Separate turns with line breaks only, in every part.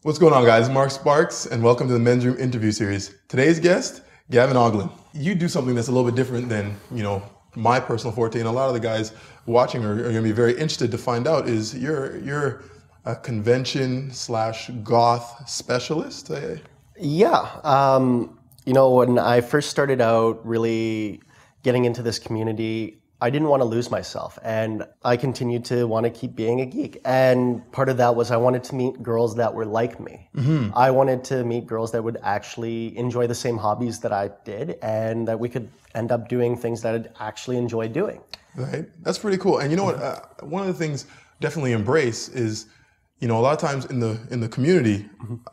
What's going on, guys? Mark Sparks, and welcome to the Men's Room interview series. Today's guest, Gavin Ogland. You do something that's a little bit different than, my personal forte, and a lot of the guys watching are going to be very interested to find out is you're a convention / goth specialist.
Yeah. When I first started out really getting into this community, I didn't want to lose myself, and I continued to want to keep being a geek. And part of that was I wanted to meet girls that were like me. Mm-hmm. I wanted to meet girls that would actually enjoy the same hobbies that I did, and that we could end up doing things that I'd actually enjoy doing.
Right. That's pretty cool. And you know what? One of the things definitely embrace is, a lot of times in the community,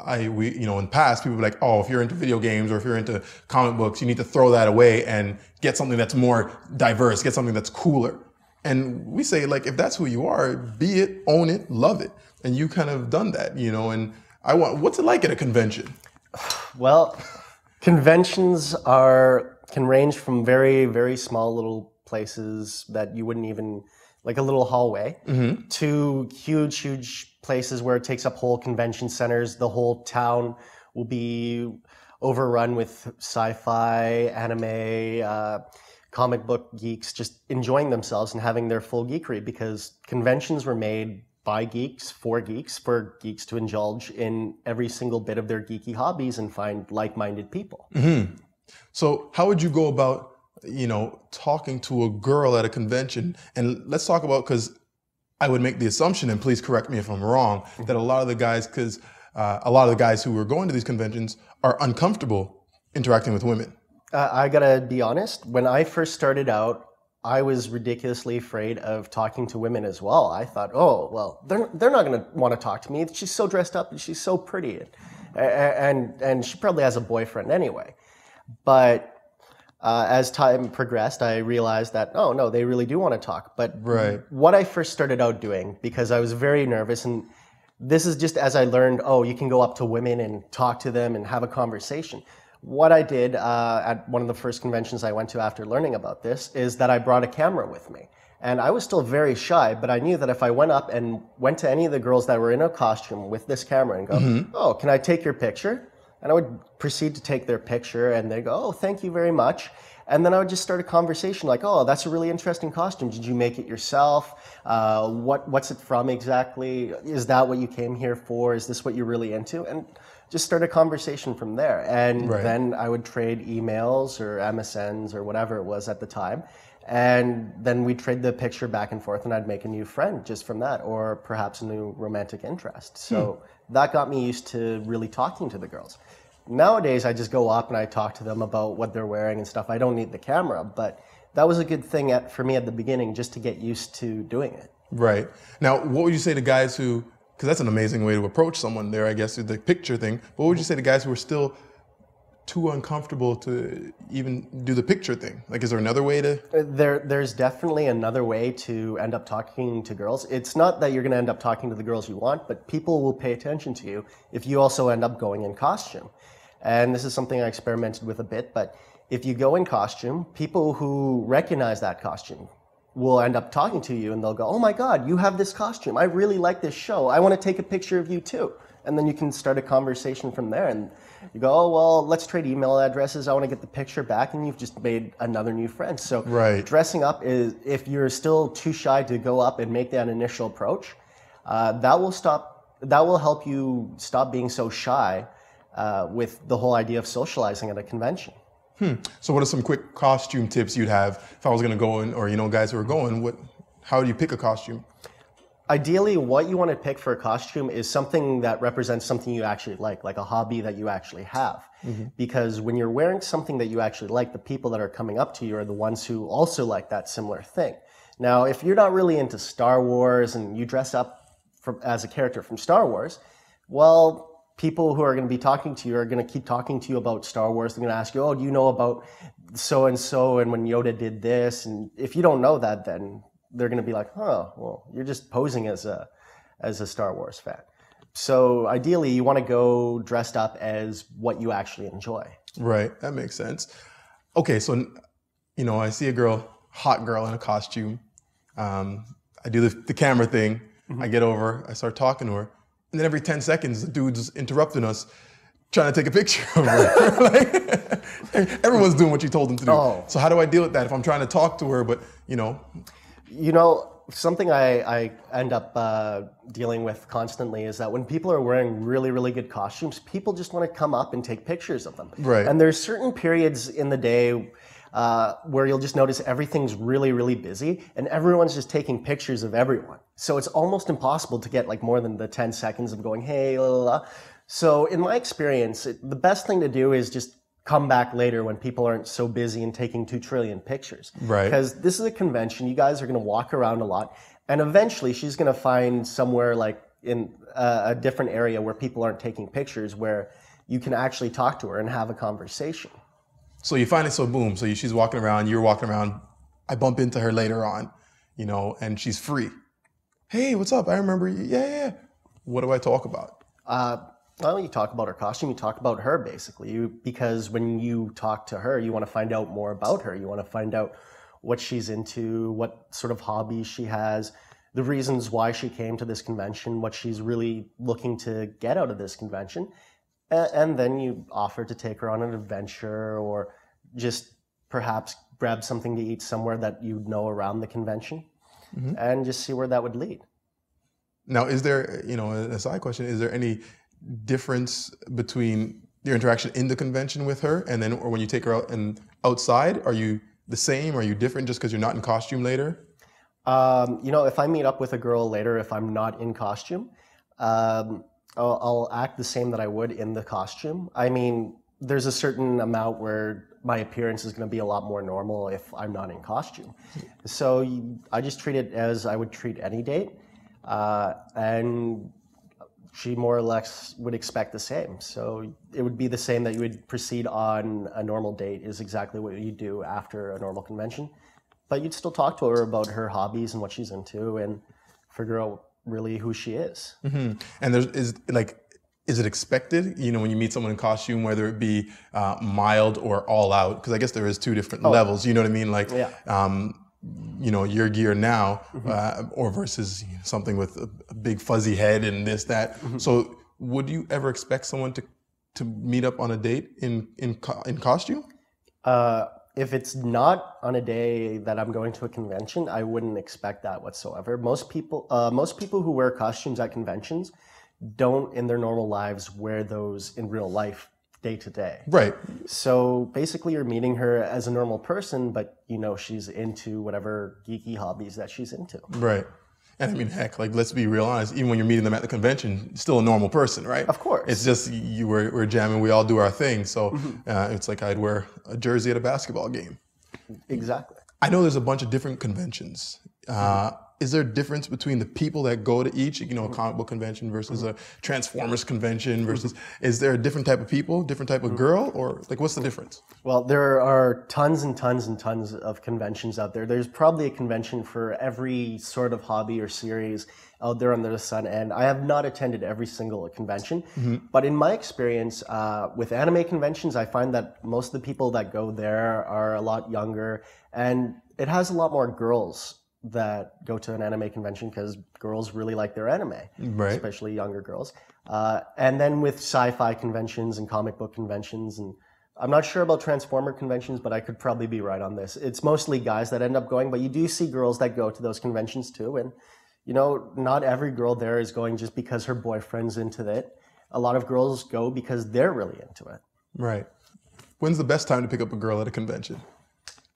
in past, people be like, oh, if you're into video games or if you're into comic books, you need to throw that away and get something that's more diverse, get something that's cooler. And we say, like, if that's who you are, be it, own it, love it. And you kind of done that, and what's it like at a convention?
Well, conventions can range from very, very small little places that you wouldn't even, like a little hallway, to huge, huge places where it takes up whole convention centers. The whole town will be overrun with sci-fi, anime, comic book geeks just enjoying themselves and having their full geekery, because conventions were made by geeks for geeks to indulge in every single bit of their geeky hobbies and find like-minded people.
Mm-hmm. So how would you go about talking to a girl at a convention? And let's talk about, because I would make the assumption, and please correct me if I'm wrong, that a lot of the guys who were going to these conventions are uncomfortable interacting with women.
I gotta be honest, when I first started out, I was ridiculously afraid of talking to women as well. I thought, oh, well, they're not gonna want to talk to me. She's so dressed up and she's so pretty. And she probably has a boyfriend anyway. But as time progressed, I realized that, oh, no, they really do want to talk. But what I first started out doing, because I was very nervous, and this is just as I learned, oh, you can go up to women and talk to them and have a conversation. What I did at one of the first conventions I went to after learning about this is that I brought a camera with me. And I was still very shy, but I knew that if I went up and went to any of the girls that were in a costume with this camera and go, oh, can I take your picture? And I would proceed to take their picture, and they'd go, oh, thank you very much. And then I would just start a conversation like, oh, that's a really interesting costume. Did you make it yourself? What's it from exactly? Is that what you came here for? Is this what you're really into? And just start a conversation from there. And then I would trade emails or MSNs or whatever it was at the time. And then we'd trade the picture back and forth, and I'd make a new friend just from that, or perhaps a new romantic interest. So that got me used to really talking to the girls. Nowadays, I just go up and I talk to them about what they're wearing and stuff. I don't need the camera, but that was a good thing for me at the beginning, just to get used to doing it. Right.
Now, what would you say to guys who, because that's an amazing way to approach someone there, I guess, with the picture thing, but what would you say to guys who are still too uncomfortable to even do the picture thing? Like, is there another way to?
There's definitely another way to end up talking to girls. It's not that you're going to end up talking to the girls you want, but people will pay attention to you if you also end up going in costume. And this is something I experimented with a bit, but if you go in costume, people who recognize that costume will end up talking to you, and they'll go, oh my God, you have this costume. I really like this show. I want to take a picture of you too. And then you can start a conversation from there. And you go, oh, well, let's trade email addresses. I want to get the picture back. And you've just made another new friend. So dressing up is, if you're still too shy to go up and make that initial approach, that will help you stop being so shy with the whole idea of socializing at a convention.
So what are some quick costume tips you'd have if I was going to go in, or guys who are going, how do you pick a costume?
Ideally, what you want to pick for a costume is something that represents something you actually like a hobby that you actually have. Because when you're wearing something that you actually like, the people that are coming up to you are the ones who also like that similar thing. Now, if you're not really into Star Wars and you dress up as a character from Star Wars, well, people who are going to be talking to you are going to keep talking to you about Star Wars. They're going to ask you, oh, do you know about so-and-so and when Yoda did this? And if you don't know that, then they're going to be like, oh, well, you're just posing as a Star Wars fan. So ideally, you want to go dressed up as what you actually enjoy.
Right, that makes sense. Okay, so, I see a hot girl in a costume. I do the camera thing. I get over, I start talking to her. and then every 10 seconds, the dude's interrupting us, trying to take a picture of her. Like, everyone's doing what you told them to do.
Oh.
So how do I deal with that if I'm trying to talk to her, but
something I end up dealing with constantly is that when people are wearing really, really good costumes, people just want to come up and take pictures of them.
Right.
And there's certain periods in the day where you'll just notice everything's really, really busy and everyone's just taking pictures of everyone. So it's almost impossible to get like more than the 10 seconds of going, hey, la, la, la. So in my experience, the best thing to do is just come back later when people aren't so busy and taking 2 trillion pictures.
Right.
Because this is a convention, you guys are going to walk around a lot, and eventually she's going to find somewhere like in a different area where people aren't taking pictures, where you can actually talk to her and have a conversation.
So you find it, so boom, so she's walking around, you're walking around, I bump into her later on, and she's free. Hey, what's up? I remember you. Yeah. What do I talk about?
Well, you talk about her costume, you talk about her basically, because when you talk to her, you want to find out more about her. You want to find out what she's into, what sort of hobbies she has, the reasons why she came to this convention, what she's really looking to get out of this convention. And then you offer to take her on an adventure, or just perhaps grab something to eat somewhere that you know around the convention, and just see where that would lead.
Now, is there, a side question, is there any difference between your interaction in the convention with her or when you take her out and outside? Are you the same? Are you different just because you're not in costume later?
If I meet up with a girl later, if I'm not in costume, I'll act the same that I would in the costume. I mean, there's a certain amount where my appearance is going to be a lot more normal if I'm not in costume. So I just treat it as I would treat any date. And she more or less would expect the same. So it would be the same that you would proceed on a normal date, is exactly what you do after a normal convention. But you'd still talk to her about her hobbies and what she's into and figure out really who she is.
Mm-hmm. And is it expected, when you meet someone in costume, whether it be mild or all out? Because I guess there is 2 different levels, you know what I mean? Like, your gear now, or versus something with a big fuzzy head and this, that. So would you ever expect someone to meet up on a date in costume?
If it's not on a day that I'm going to a convention, I wouldn't expect that whatsoever. Most people who wear costumes at conventions don't in their normal lives wear those in real life day to day.
Right.
So basically you're meeting her as a normal person, but she's into whatever geeky hobbies that she's into.
Right. And I mean, heck, let's be real honest, even when you're meeting them at the convention, still a normal person, right?
Of course.
It's just we're jamming, we all do our thing. So it's like I'd wear a jersey at a basketball game.
Exactly.
I know there's a bunch of different conventions. Is there a difference between the people that go to each, a comic book convention versus a Transformers convention versus, is there a different type of people, different type of girl, or what's the difference?
Well, there are tons and tons and tons of conventions out there. There's probably a convention for every sort of hobby or series out there under the sun, and I have not attended every single convention. But in my experience with anime conventions, I find that most of the people that go there are a lot younger, and it has a lot more girls that go to an anime convention because girls really like their anime,
right?
Especially younger girls. And then with sci-fi conventions and comic book conventions, and I'm not sure about Transformer conventions, but I could probably be right on this. It's mostly guys that end up going, but you do see girls that go to those conventions too. And, not every girl there is going just because her boyfriend's into it. A lot of girls go because they're really into it.
Right. When's the best time to pick up a girl at a convention?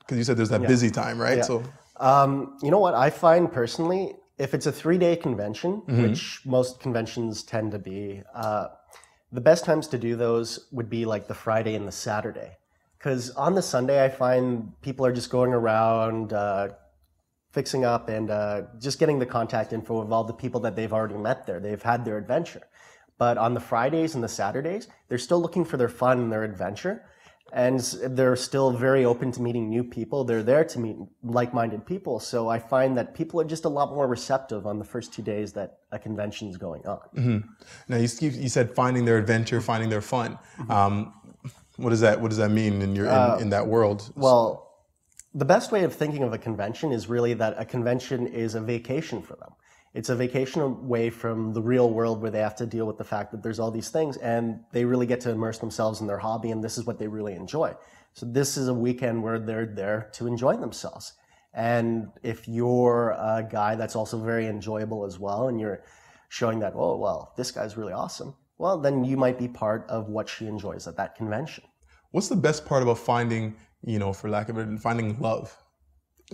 Because you said there's that busy time, right?
Yeah.
So.
You know what I find personally, if it's a 3-day convention, which most conventions tend to be, the best times to do those would be like the Friday and the Saturday. Because on the Sunday, I find people are just going around fixing up and just getting the contact info of all the people that they've already met there. They've had their adventure. But on the Fridays and the Saturdays, they're still looking for their fun and their adventure. And they're still very open to meeting new people. They're there to meet like-minded people. So I find that people are just a lot more receptive on the first 2 days that a convention's going on.
Now you said finding their adventure, finding their fun. What does that mean in that world?
Well, the best way of thinking of a convention is really that a convention is a vacation for them. It's a vacation away from the real world where they have to deal with the fact that there's all these things, and they really get to immerse themselves in their hobby, and this is what they really enjoy. So this is a weekend where they're there to enjoy themselves. And if you're a guy that's also very enjoyable as well, and you're showing that, oh, well, this guy's really awesome, well, then you might be part of what she enjoys at that convention.
What's the best part about finding, for lack of it, finding love?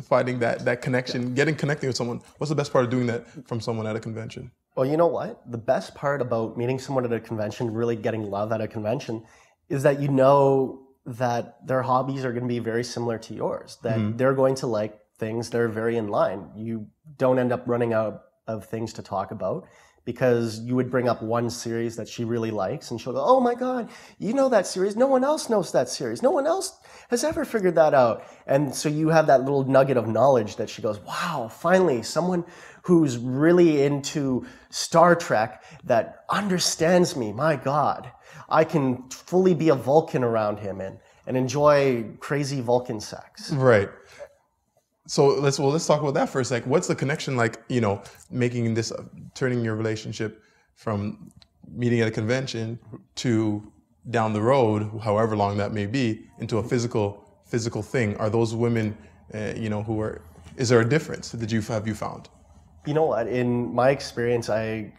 Finding that connection, connecting with someone. What's the best part of doing that from someone at a convention?
Well, you know what? The best part about meeting someone at a convention, really getting love at a convention, is that you know that their hobbies are going to be very similar to yours, that they're going to like things that are very in line. You don't end up running out of things to talk about, because you would bring up one series that she really likes and she'll go, oh my God, you know that series? No one else knows that series. No one else has ever figured that out. And so you have that little nugget of knowledge that she goes, wow, finally, someone who's really into Star Trek that understands me. My God, I can fully be a Vulcan around him and enjoy crazy Vulcan sex.
Right. So let's talk about that for a sec. What's the connection like, making this, turning your relationship from meeting at a convention to down the road, however long that may be, into a physical thing? Are those women, is there a difference that have you found?
You know what? In my experience, I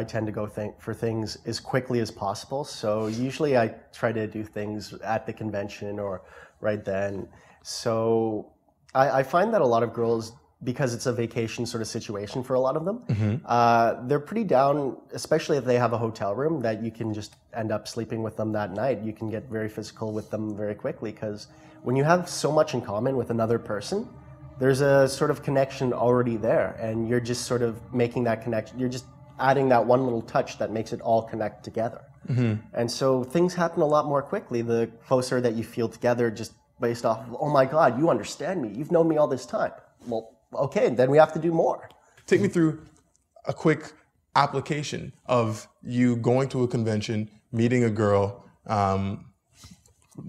tend to go for things as quickly as possible. So usually I try to do things at the convention or right then. So I find that a lot of girls, because it's a vacation sort of situation for a lot of them, they're pretty down, especially if they have a hotel room that you can just end up sleeping with them that night. You can get very physical with them very quickly, because when you have so much in common with another person, there's a sort of connection already there, and you're just sort of making that connection. You're just adding that one little touch that makes it all connect together. And so things happen a lot more quickly the closer that you feel together, just based off of, oh my God, you understand me. You've known me all this time. Well, okay, then we have to do more.
Take me through a quick application of you going to a convention, meeting a girl,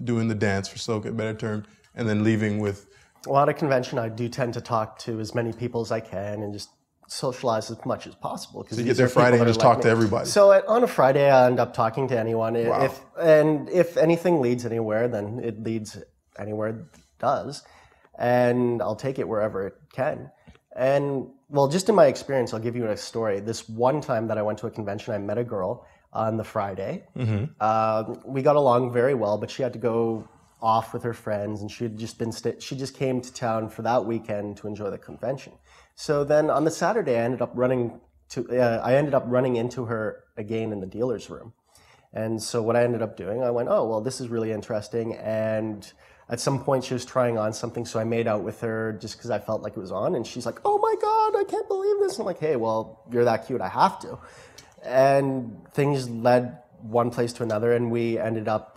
doing the dance, for so a better term, and then leaving with...
Well, at a convention, I do tend to talk to as many people as I can and just socialize as much as possible.
So you get there Friday and just talk to everybody.
So on a Friday, I end up talking to anyone.
Wow.
If anything leads anywhere, then it leads anywhere it does. And I'll take it wherever it can. And, well, just in my experience, I'll give you a story. This one time that I went to a convention, I met a girl on the Friday. We got along very well, but she had to go off with her friends, and she just came to town for that weekend to enjoy the convention. So then on the Saturday, I ended up running into her again in the dealer's room. And so what I ended up doing, I went, oh, well, this is really interesting. And at some point she was trying on something, so I made out with her just because I felt like it was on. And she's like, oh my God, I can't believe this. And I'm like, hey, well, you're that cute, I have to. And things led one place to another, and we ended up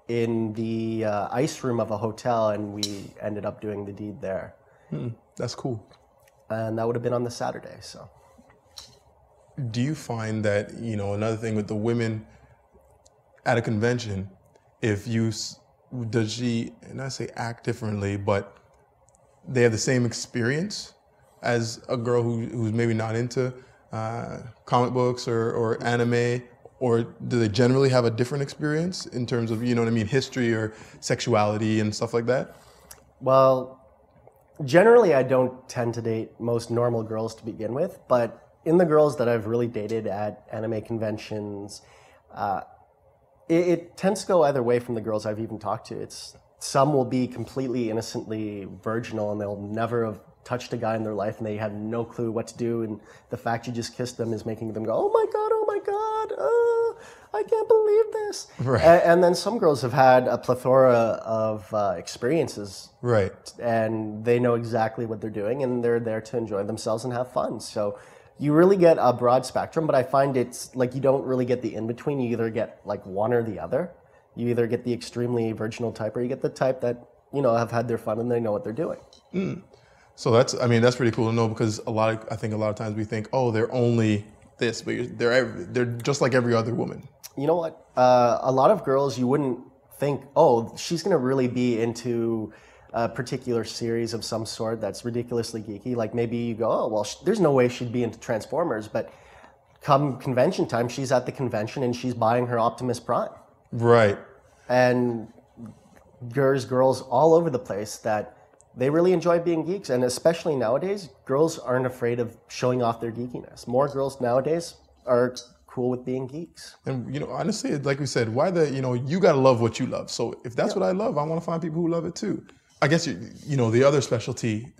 in the ice room of a hotel, and we ended up doing the deed there.
That's cool.
And that would have been on the Saturday. So,
do you find that, another thing with the women at a convention, does she, and I say act differently, but they have the same experience as a girl who's maybe not into comic books or anime? Or do they generally have a different experience in terms of, history or sexuality and stuff like that?
Well, generally I don't tend to date most normal girls to begin with, but in the girls that I've really dated at anime conventions, it tends to go either way from the girls I've even talked to. Some will be completely innocently virginal, and they'll never have touched a guy in their life, and they have no clue what to do, and the fact you just kissed them is making them go, oh my God, I can't believe this.
Right.
And then some girls have had a plethora of experiences.
Right.
And they know exactly what they're doing, and they're there to enjoy themselves and have fun. So you really get a broad spectrum, but I find it's like you don't really get the in-between. You either get like one or the other. You either get the extremely virginal type, or you get the type that, have had their fun and they know what they're doing.
So that's pretty cool to know, because I think a lot of times we think, oh, they're only this, but they're just like every other woman.
You know what? A lot of girls, you wouldn't think, oh, she's going to really be into a particular series of some sort that's ridiculously geeky. Like maybe you go, oh, well, there's no way she'd be into Transformers, but come convention time, she's at the convention and she's buying her Optimus Prime.
Right.
And there's girls all over the place that they really enjoy being geeks. And especially nowadays, girls aren't afraid of showing off their geekiness. More girls nowadays are cool with being geeks.
And, you know, honestly, like we said, you got to love what you love. So if that's what I love, I want to find people who love it too. I guess, you know, the other specialty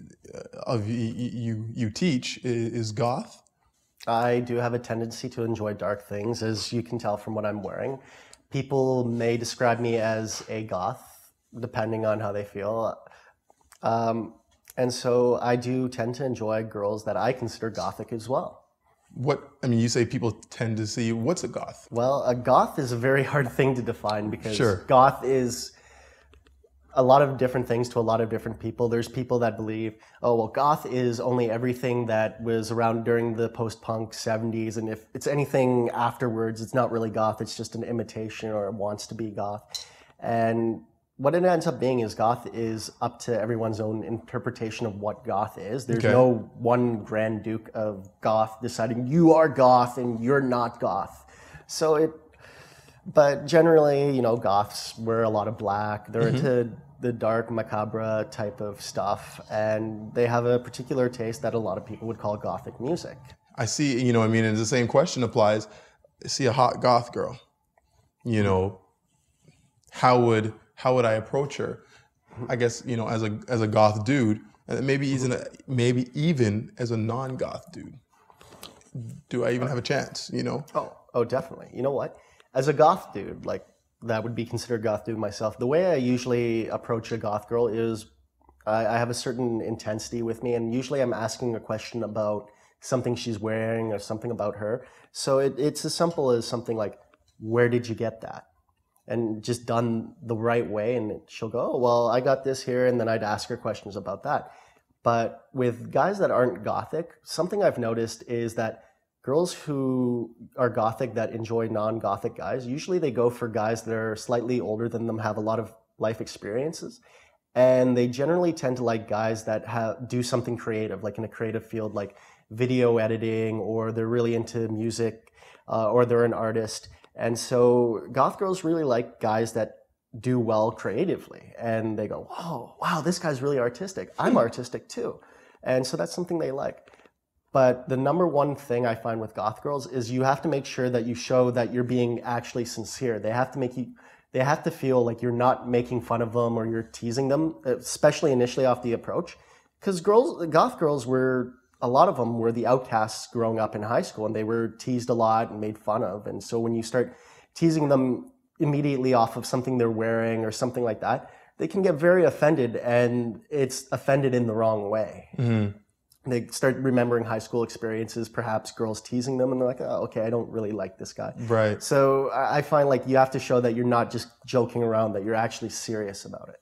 of you teach is goth.
I do have a tendency to enjoy dark things, as you can tell from what I'm wearing. People may describe me as a goth, depending on how they feel. And so I do tend to enjoy girls that I consider gothic as well.
You say people tend to see, what's a goth?
Well, a goth is a very hard thing to define because
Sure.
Goth is a lot of different things to a lot of different people. There's people that believe, oh, well, goth is only everything that was around during the post-punk 70s, and if it's anything afterwards, it's not really goth, it's just an imitation or it wants to be goth. And what it ends up being is goth is up to everyone's own interpretation of what goth is. There's no one Grand Duke of goth deciding you are goth and you're not goth. But generally, you know, goths wear a lot of black. They're into the dark, macabre type of stuff. And they have a particular taste that a lot of people would call gothic music.
I see, you know, and the same question applies. I see a hot goth girl, you know, how would I approach her? I guess, you know, as a goth dude, and maybe even as a non-goth dude. Do I even have a chance, you know?
Oh, definitely. You know what? As a goth dude, like that would be considered goth dude myself, the way I usually approach a goth girl is I have a certain intensity with me, and usually I'm asking a question about something she's wearing or something about her. So it's as simple as something like, where did you get that? And just done the right way, and she'll go, oh, well, I got this here, and then I'd ask her questions about that. But with guys that aren't gothic, something I've noticed is that girls who are gothic that enjoy non-gothic guys, usually they go for guys that are slightly older than them, have a lot of life experiences, and they generally tend to like guys that do something creative, like in a creative field, like video editing, or they're really into music, or they're an artist. And so goth girls really like guys that do well creatively, and they go, whoa, wow, this guy's really artistic. I'm artistic too. And so that's something they like. But the number one thing I find with goth girls is you have to make sure that you show that you're being actually sincere. They have to feel like you're not making fun of them or you're teasing them, especially initially off the approach. Because goth girls a lot of them were the outcasts growing up in high school, and they were teased a lot and made fun of. And so when you start teasing them immediately off of something they're wearing or something like that, they can get very offended, and it's offended in the wrong way. Mm-hmm. They start remembering high school experiences, perhaps girls teasing them, and they're like, oh, okay, I don't really like this guy.
Right.
So I find like you have to show that you're not just joking around, that you're actually serious about it.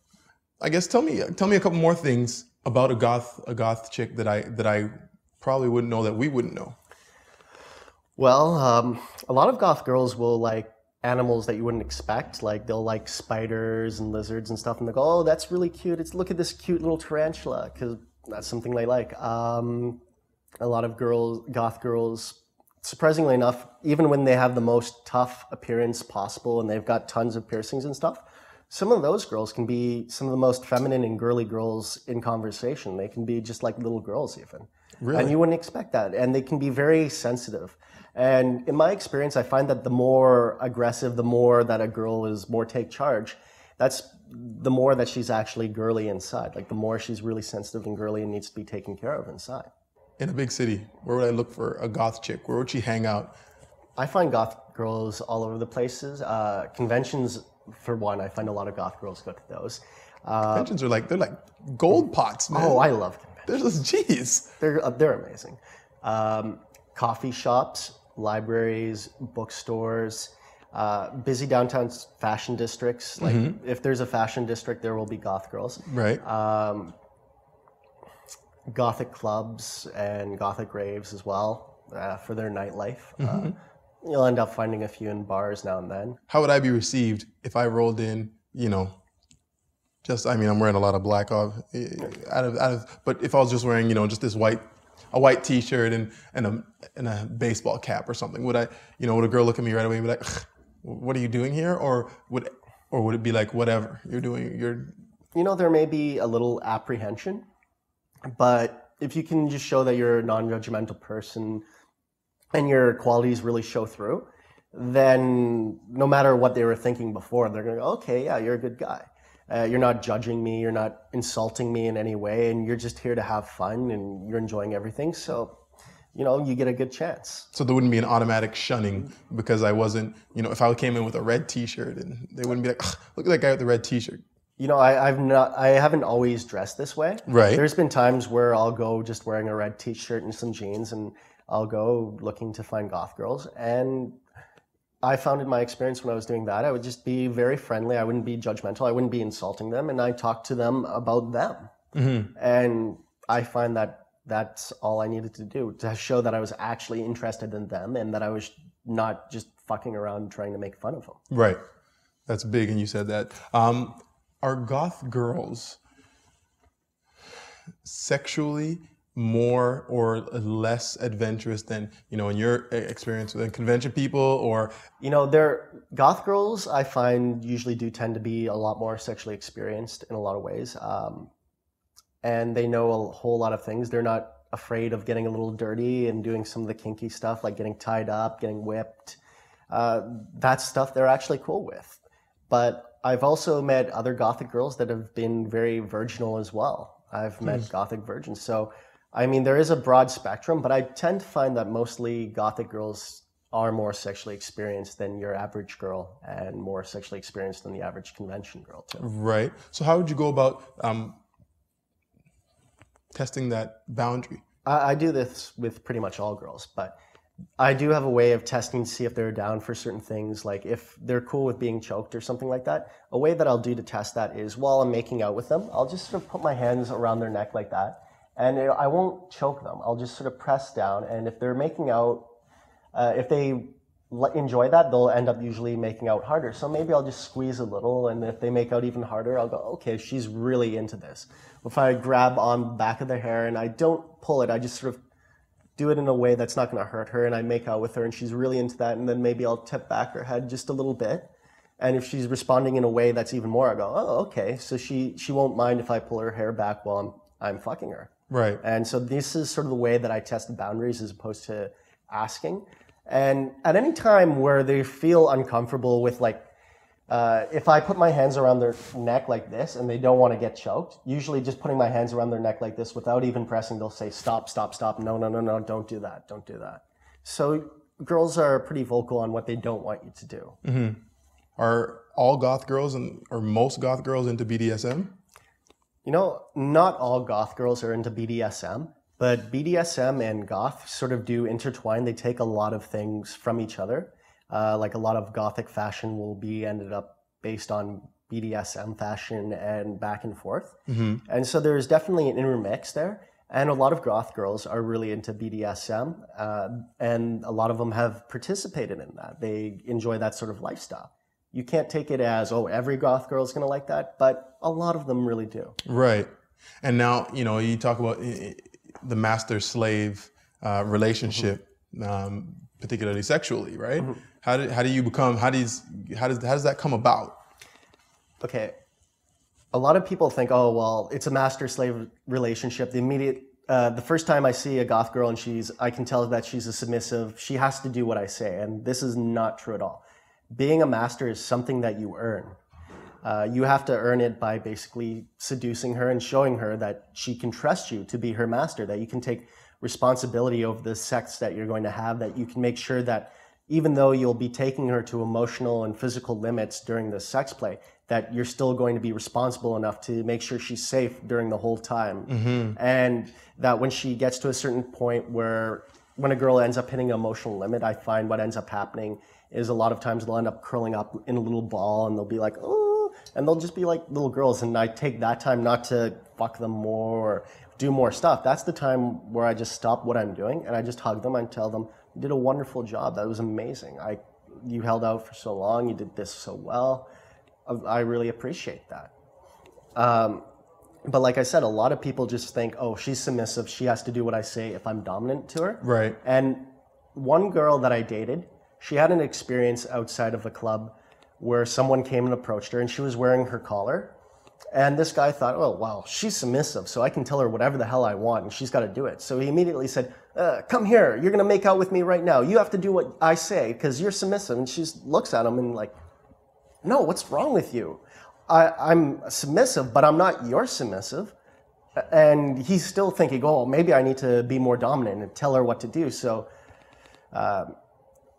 I guess tell me a couple more things about a goth chick that I probably wouldn't know, that we wouldn't know. Well,
a lot of goth girls will like animals that you wouldn't expect. Like they'll like spiders and lizards and stuff, and they go, oh, that's really cute. Look at this cute little tarantula, because that's something they like. A lot of goth girls, surprisingly enough, even when they have the most tough appearance possible and they've got tons of piercings and stuff, some of those girls can be some of the most feminine and girly girls in conversation. They can be just like little girls even.
Really?
And you wouldn't expect that. And they can be very sensitive. And in my experience, I find that the more aggressive, the more that a girl is more take charge, that's the more that she's actually girly inside. Like the more she's really sensitive and girly and needs to be taken care of inside.
In a big city, where would I look for a goth chick? Where would she hang out?
I find goth girls all over the places. Conventions, for one, I find a lot of goth girls go to those.
Conventions are they're like gold pots, man.
Oh, I love conventions. They're amazing. Coffee shops, libraries, bookstores, busy downtown fashion districts. Like if there's a fashion district, there will be goth girls.
Right.
Gothic clubs and gothic raves as well for their nightlife. You'll end up finding a few in bars now and then.
How would I be received if I rolled in, you know, Just, I mean, I'm wearing a lot of black but if I was just wearing, just a white T-shirt and a baseball cap or something, would a girl look at me right away and be like, "What are you doing here?" Or would it be like, "Whatever you're doing,
there may be a little apprehension, but if you can just show that you're a non-judgmental person and your qualities really show through, then no matter what they were thinking before, they're going to go, okay, yeah, you're a good guy. You're not judging me, you're not insulting me in any way, and you're just here to have fun and you're enjoying everything. So, you get a good chance.
So there wouldn't be an automatic shunning because I wasn't, if I came in with a red T-shirt, and they wouldn't be like, look at that guy with the red T-shirt.
I haven't always dressed this way.
Right.
There's been times where I'll go just wearing a red T-shirt and some jeans, and I'll go looking to find goth girls. And I found in my experience when I was doing that, I would just be very friendly. I wouldn't be judgmental. I wouldn't be insulting them, and I talked to them about them. Mm-hmm. And I find that that's all I needed to do to show that I was actually interested in them and that I was not just fucking around trying to make fun of them.
Right. That's big, and you said that. Are goth girls sexually more or less adventurous than, in your experience with convention people, or?
Goth girls, I find, usually do tend to be a lot more sexually experienced in a lot of ways. And they know a whole lot of things. They're not afraid of getting a little dirty and doing some of the kinky stuff, like getting tied up, getting whipped. That's stuff they're actually cool with. But I've also met other gothic girls that have been very virginal as well. I've met gothic virgins. So, I mean, there is a broad spectrum, but I tend to find that mostly gothic girls are more sexually experienced than your average girl and more sexually experienced than the average convention girl, too.
Right. So how would you go about testing that boundary?
I do this with pretty much all girls, but I do have a way of testing to see if they're down for certain things, like if they're cool with being choked or something like that. A way that I'll do to test that is while I'm making out with them, I'll just sort of put my hands around their neck like that, and I won't choke them. I'll just sort of press down, and if they're making out, if they enjoy that, they'll end up usually making out harder. So maybe I'll just squeeze a little, and if they make out even harder, I'll go, okay, she's really into this. If I grab on the back of their hair and I don't pull it, I just sort of do it in a way that's not going to hurt her, and I make out with her and she's really into that, and then maybe I'll tip back her head just a little bit, and if she's responding in a way that's even more, I go, oh, okay, so she won't mind if I pull her hair back while I'm fucking her.
Right.
And so this is sort of the way that I test the boundaries as opposed to asking. And at any time where they feel uncomfortable with, like, if I put my hands around their neck like this and they don't want to get choked, usually just putting my hands around their neck like this without even pressing, they'll say, stop, stop, stop. No, no, no, no, don't do that. Don't do that. So girls are pretty vocal on what they don't want you to do.
Mm-hmm. Are all goth girls or most goth girls into BDSM?
Not all goth girls are into BDSM, but BDSM and goth sort of do intertwine. They take a lot of things from each other. Like a lot of gothic fashion will be ended up based on BDSM fashion and back and forth. Mm-hmm. And so there's definitely an intermix there. And a lot of goth girls are really into BDSM. And a lot of them have participated in that. They enjoy that sort of lifestyle. You can't take it as, oh, every goth girl is going to like that, but a lot of them really do. Right.
And now, you talk about the master-slave relationship, particularly sexually, right? Mm-hmm. How does that come about?
Okay. A lot of people think, oh, well, it's a master-slave relationship. The first time I see a goth girl and I can tell that she's a submissive, she has to do what I say. And this is not true at all. Being a master is something that you earn. You have to earn it by basically seducing her and showing her that she can trust you to be her master, that you can take responsibility over the sex that you're going to have, that you can make sure that even though you'll be taking her to emotional and physical limits during the sex play, that you're still going to be responsible enough to make sure she's safe during the whole time. Mm-hmm. And that when she gets to a certain point where when a girl ends up hitting an emotional limit, I find what ends up happening is a lot of times they'll end up curling up in a little ball and they'll be like, oh, and they'll just be like little girls. And I take that time not to fuck them more or do more stuff. That's the time where I just stop what I'm doing and I just hug them and tell them, you did a wonderful job. That was amazing. You held out for so long. You did this so well. I really appreciate that. But like I said, a lot of people just think, oh, she's submissive. She has to do what I say if I'm dominant to her.
Right.
And one girl that I dated, she had an experience outside of a club where someone came and approached her and she was wearing her collar. And this guy thought, oh, wow, she's submissive, so I can tell her whatever the hell I want and she's got to do it. So he immediately said, come here, you're going to make out with me right now. You have to do what I say because you're submissive. And she looks at him and like, no, what's wrong with you? I'm submissive, but I'm not your submissive. And he's still thinking, oh, maybe I need to be more dominant and tell her what to do. So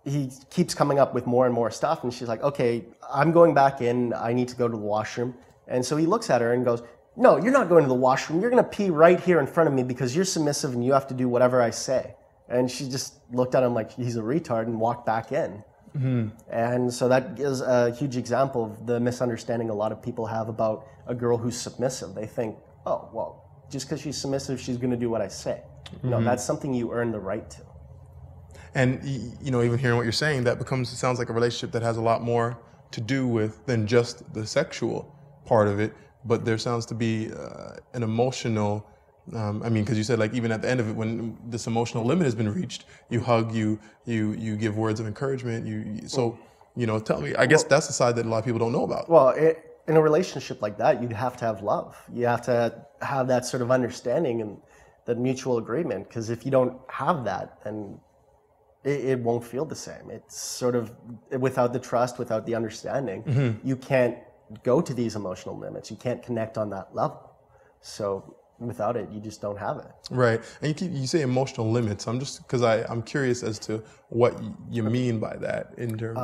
he keeps coming up with more and more stuff. And she's like, okay, I'm going back in. I need to go to the washroom. And so he looks at her and goes, no, you're not going to the washroom. You're going to pee right here in front of me because you're submissive and you have to do whatever I say. And she just looked at him like he's a retard and walked back in. Mm-hmm. And so that is a huge example of the misunderstanding a lot of people have about a girl who's submissive. They think, oh, well, just because she's submissive, she's going to do what I say. Mm-hmm. No, that's something you earn the right to.
And, you know, even hearing what you're saying, that sounds like a relationship that has a lot more to do with than just the sexual part of it. But there sounds to be an emotional, I mean, because you said like even at the end of it, when this emotional limit has been reached, you hug, you give words of encouragement. So, you know, tell me, I guess that's the side that a lot of people don't know about.
Well, in a relationship like that, you'd have to have love. You have to have that sort of understanding and that mutual agreement. Because if you don't have that, then it won't feel the same. It's sort of without the trust, without the understanding, mm-hmm. you can't go to these emotional limits. You can't connect on that level. So without it, you just don't have it.
Right. And you say emotional limits. I'm curious as to what you mean by that in terms.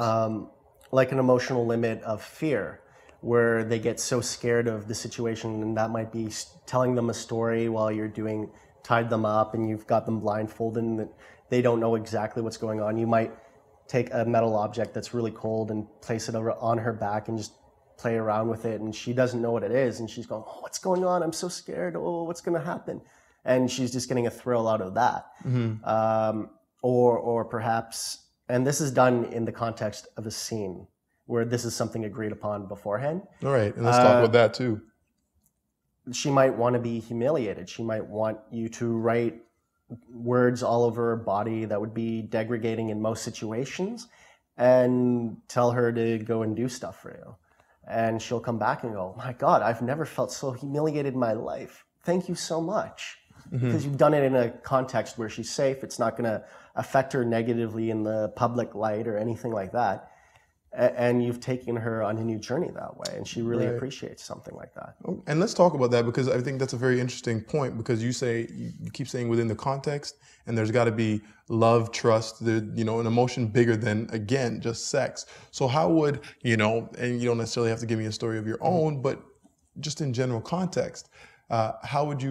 Like an emotional limit of fear, where they get so scared of the situation, and that might be telling them a story while you're tied them up and you've got them blindfolded and they don't know exactly what's going on. You might take a metal object that's really cold and place it on her back and just play around with it, and she doesn't know what it is, and she's going, oh, what's going on? I'm so scared. Oh, what's going to happen? And she's just getting a thrill out of that. Mm-hmm. Or perhaps, and this is done in the context of a scene where this is something agreed upon beforehand.
All right, and let's talk about that too.
She might want to be humiliated. She might want you to write words all over her body that would be degrading in most situations and tell her to go and do stuff for you. And she'll come back and go, my God, I've never felt so humiliated in my life. Thank you so much. Mm-hmm. Because you've done it in a context where she's safe. It's not going to affect her negatively in the public light or anything like that. And you've taken her on a new journey that way. And she really appreciates something like that.
And let's talk about that, because I think that's a very interesting point, because you keep saying within the context, and there's got to be love, trust, an emotion bigger than, again, just sex. So how would, and you don't necessarily have to give me a story of your own, but just in general context, how would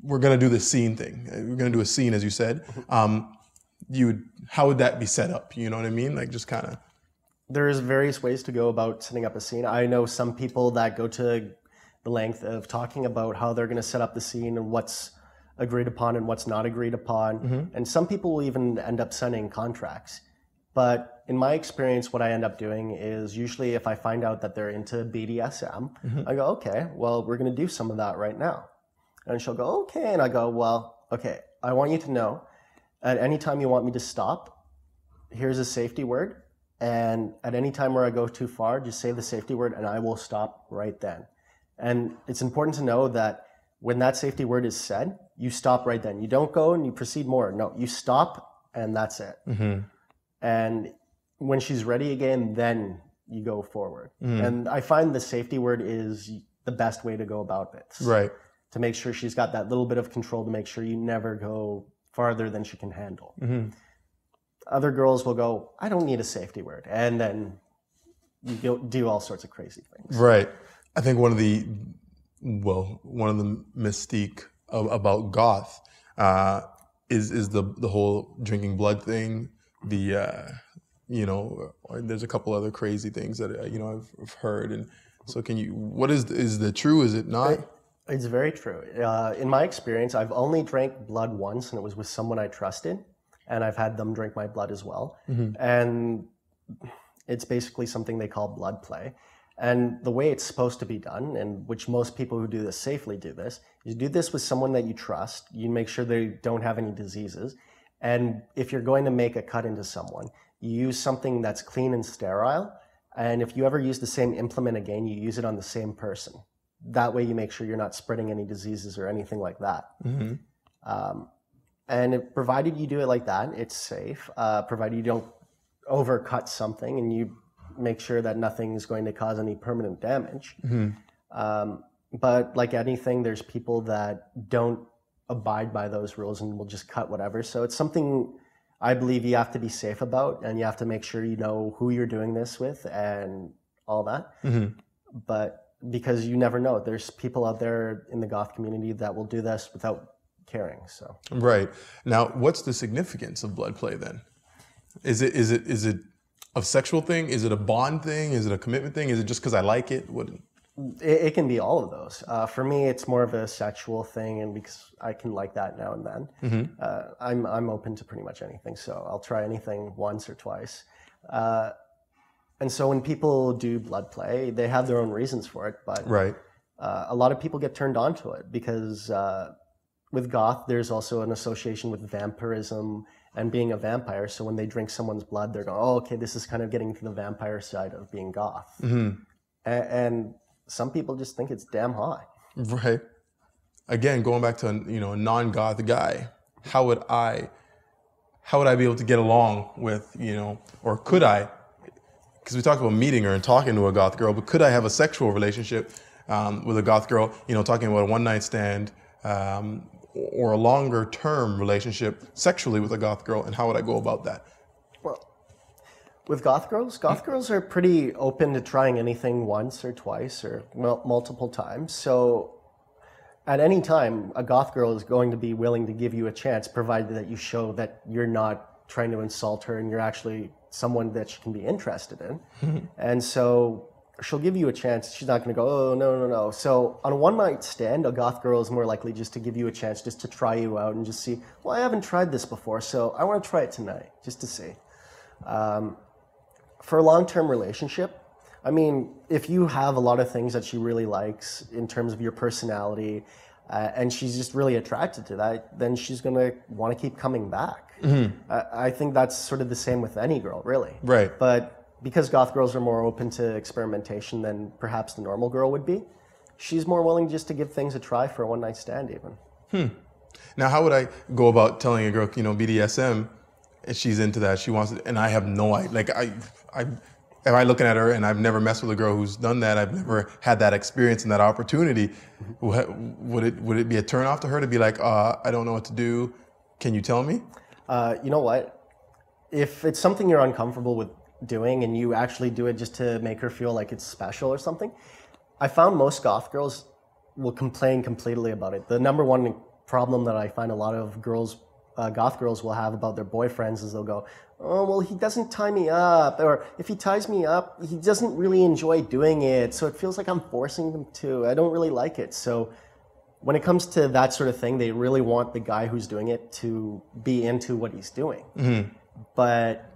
we're going to do the scene thing. We're going to do a scene, as you said. How would that be set up? You know what I mean? Like just kind of.
There's various ways to go about setting up a scene. I know some people that go to the length of talking about how they're going to set up the scene and what's agreed upon and what's not agreed upon. Mm-hmm. And some people will even end up signing contracts. But in my experience, what I end up doing is usually if I find out that they're into BDSM, mm-hmm. I go, okay, well, we're going to do some of that right now. And she'll go, okay. And I go, well, okay, I want you to know at any time you want me to stop, here's a safety word. And at any time where I go too far, just say the safety word and I will stop right then. And it's important to know that when that safety word is said, you stop right then. You don't go and you proceed more. No, you stop and that's it. Mm-hmm. And when she's ready again, then you go forward. Mm-hmm. And I find the safety word is the best way to go about this.
Right.
To make sure she's got that little bit of control, to make sure you never go farther than she can handle. Mm-hmm. Other girls will go, I don't need a safety word. And then you do all sorts of crazy things.
Right. I think one of the mystique about goth is the whole drinking blood thing. There's a couple other crazy things that, I've heard. And so what is the true? Is it not?
It's very true. In my experience, I've only drank blood once, and it was with someone I trusted. And I've had them drink my blood as well. Mm-hmm. And it's basically something they call blood play. And the way it's supposed to be done, and which most people who do this safely do this, is do this with someone that you trust. You make sure they don't have any diseases. And if you're going to make a cut into someone, you use something that's clean and sterile. And if you ever use the same implement again, you use it on the same person. That way you make sure you're not spreading any diseases or anything like that. Provided you do it like that, it's safe. Provided you don't overcut something and you make sure that nothing is going to cause any permanent damage. But like anything, there's people that don't abide by those rules and will just cut whatever. So it's something I believe you have to be safe about, and you have to make sure you know who you're doing this with and all that. But because you never know, there's people out there in the goth community that will do this without caring. So
right. Now, what's the significance of blood play then? Is it a sexual thing? Is it a bond thing? Is it a commitment thing? Is it just because I like it? What?
It can be all of those. For me, it's more of a sexual thing, and because I can like that now and then, I'm open to pretty much anything. So I'll try anything once or twice. And so when people do blood play, they have their own reasons for it. But a lot of people get turned on to it because with goth, there's also an association with vampirism and being a vampire. So when they drink someone's blood, they're going, oh, okay, this is kind of getting to the vampire side of being goth. And some people just think it's damn hot.
Right. Again, going back to a non-goth guy, how would I be able to get along with, or could I? Because we talked about meeting her and talking to a goth girl, but could I have a sexual relationship with a goth girl? Talking about a one-night stand or a longer-term relationship sexually with a goth girl, and how would I go about that?
Well, with goth girls are pretty open to trying anything once or twice or multiple times. So at any time, a goth girl is going to be willing to give you a chance, provided that you show that you're not trying to insult her and you're actually someone that she can be interested in. And so she'll give you a chance. She's not going to go, oh, no. So on a one-night stand, a goth girl is more likely just to give you a chance, just to try you out and just see, well, I haven't tried this before, so I want to try it tonight, just to see. For a long-term relationship, I mean, if you have a lot of things that she really likes in terms of your personality, and she's just really attracted to that, then she's going to want to keep coming back. I think that's sort of the same with any girl, really.
Right.
But because goth girls are more open to experimentation than perhaps the normal girl would be, she's more willing just to give things a try for a one-night stand even.
Now, how would I go about telling a girl, BDSM, and she's into that, she wants it, and I have no idea. Like, am I looking at her and I've never messed with a girl who's done that, I've never had that experience and that opportunity, would it be a turn off to her to be like, I don't know what to do, can you tell me?
You know what? If it's something you're uncomfortable with doing and you actually do it just to make her feel like it's special or something, I found most goth girls will complain completely about it. The number one problem that I find a lot of goth girls will have about their boyfriends is they'll go, oh, well, he doesn't tie me up. Or if he ties me up, he doesn't really enjoy doing it. So it feels like I'm forcing him to. I don't really like it. So when it comes to that sort of thing, they really want the guy who's doing it to be into what he's doing. But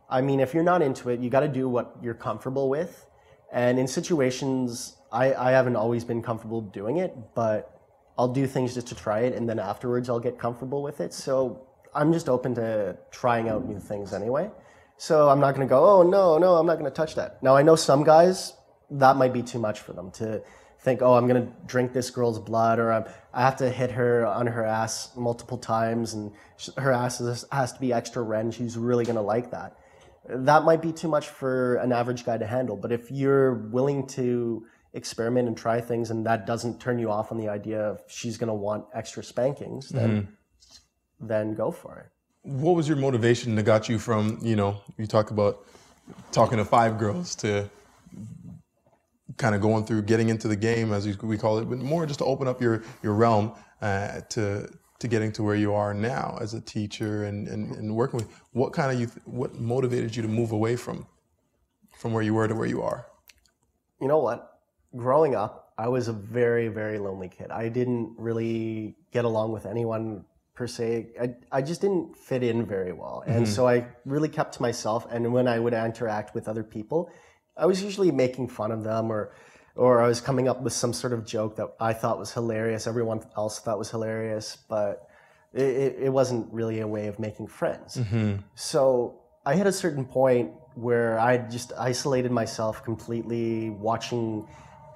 I mean, if you're not into it, you got to do what you're comfortable with. And in situations, I haven't always been comfortable doing it, but I'll do things just to try it, and then afterwards I'll get comfortable with it. So I'm just open to trying out new things anyway. So I'm not going to go, oh, no, I'm not going to touch that. Now, I know some guys, that might be too much for them to think, oh, I'm going to drink this girl's blood, or I have to hit her on her ass multiple times, and her ass has to be extra red, and she's really going to like that. That might be too much for an average guy to handle. But if you're willing to experiment and try things, and that doesn't turn you off on the idea of she's going to want extra spankings, then go for it.
What was your motivation that got you from, you talk about talking to 5 girls to kind of going through getting into the game, as we call it, but more just to open up your realm to getting to where you are now as a teacher and working with, what motivated you to move away from where you were to where you are?
You know what? Growing up, I was a very, very lonely kid. I didn't really get along with anyone per se. I just didn't fit in very well. And so I really kept to myself. And when I would interact with other people, I was usually making fun of them, or I was coming up with some sort of joke that I thought was hilarious. Everyone else thought was hilarious, but it wasn't really a way of making friends. So I hit a certain point where I just isolated myself completely, watching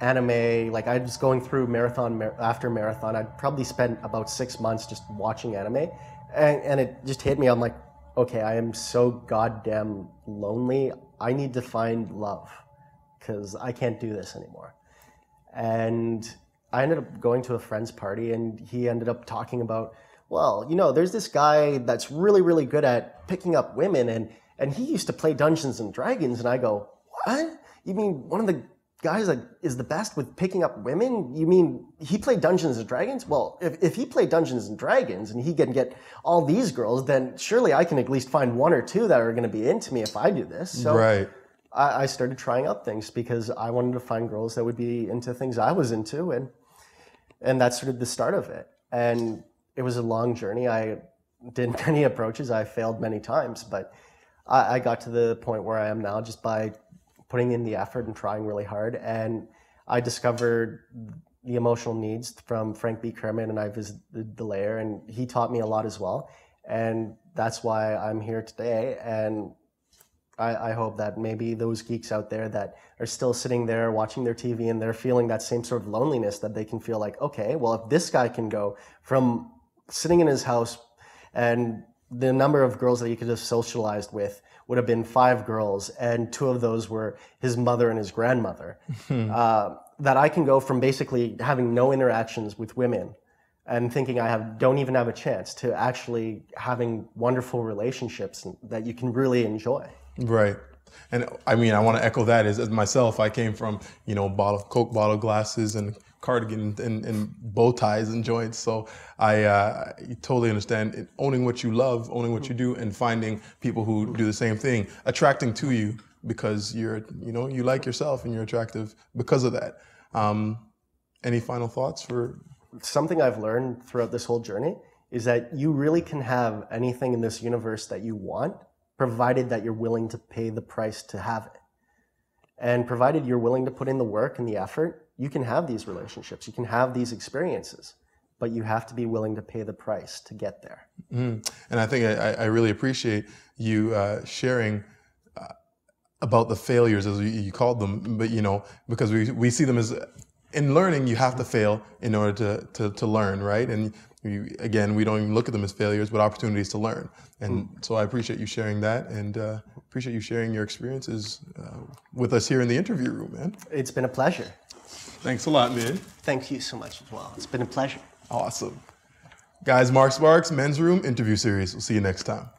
anime. Like, I was going through marathon after marathon. I'd probably spent about 6 months just watching anime, and it just hit me. I'm like, okay, I am so goddamn lonely. I need to find love, because I can't do this anymore. And I ended up going to a friend's party, and he ended up talking about, well, you know, there's this guy that's really, really good at picking up women, and he used to play Dungeons and Dragons. And I go, what? You mean one of the guys that is the best with picking up women? You mean he played Dungeons and Dragons? Well, if he played Dungeons and Dragons and he can get all these girls, then surely I can at least find one or two that are going to be into me if I do this. So
right.
I started trying out things because I wanted to find girls that would be into things I was into, and that's sort of the start of it. And it was a long journey. I did many approaches. I failed many times, but I got to the point where I am now just by putting in the effort and trying really hard. And I discovered the emotional needs from Frank B. Kerman, and I visited the lair, and he taught me a lot as well. And that's why I'm here today. And I hope that maybe those geeks out there that are still sitting there watching their TV and they're feeling that same sort of loneliness, that they can feel like, okay, well, if this guy can go from sitting in his house, and the number of girls that he could have socialized with would have been 5 girls, and 2 of those were his mother and his grandmother, that I can go from basically having no interactions with women and thinking don't even have a chance, to actually having wonderful relationships that you can really enjoy.
Right. And I mean, I want to echo that. As myself, I came from, you know, Coke bottle glasses and cardigan and bow ties and joints. So I totally understand owning what you love, owning what you do, and finding people who do the same thing, attracting to you because you like yourself and you're attractive because of that. Any final thoughts for?
Something I've learned throughout this whole journey is that you really can have anything in this universe that you want, provided that you're willing to pay the price to have it. And provided you're willing to put in the work and the effort, you can have these relationships, you can have these experiences, but you have to be willing to pay the price to get there.
And I think I really appreciate you sharing about the failures, as you called them, but because we see them as, in learning, you have to fail in order to learn, right? And again, we don't even look at them as failures, but opportunities to learn. And so I appreciate you sharing that, and appreciate you sharing your experiences with us here in the interview room, man.
It's been a pleasure.
Thanks a lot, man.
Thank you so much as well. It's been a pleasure.
Awesome. Guys, Mark Sparks, Men's Room interview series. We'll see you next time.